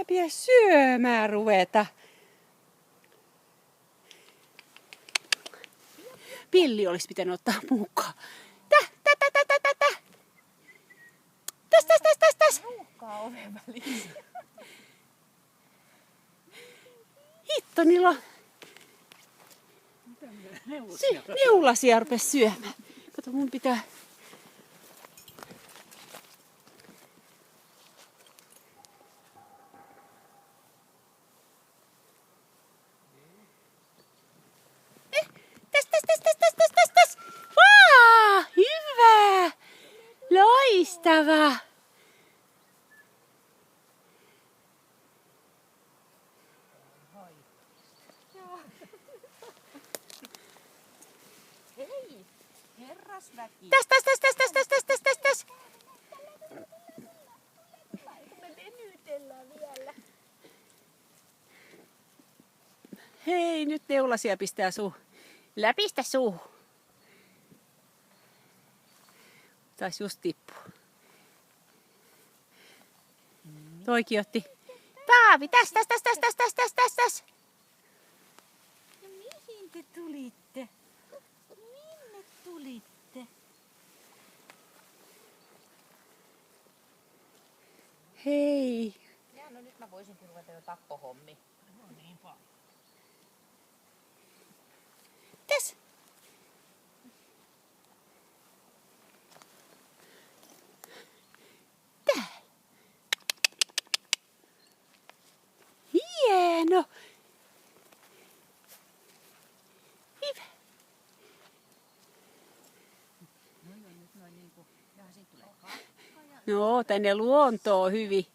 Sitä pitää syömään ruveta. Pilli olisi pitänyt ottaa mukaan. Täs. Ruuhkaa oven välissä. Hitto, niillä on neulasia rupes syömään. Kato, mun pitää... Täs. Vaa! Hyvä! Loistavaa! Hei! Herrasväki! Täs. Me venytellään vielä. Hei, nyt neulasia pistää läpistä suuhun. Taisi just tippua. Toikin otti. Taavi, täs. No mihin te tulitte? Minne tulitte? Hei. Ja no nyt mä voisinkin ruveta jo tappohommi. No niin paljon. Täs. Täällä. Hieno. Hyvä. No nyt noin niinku, ja siitä tulee kakka ja... No, tänne luontoon hyvin.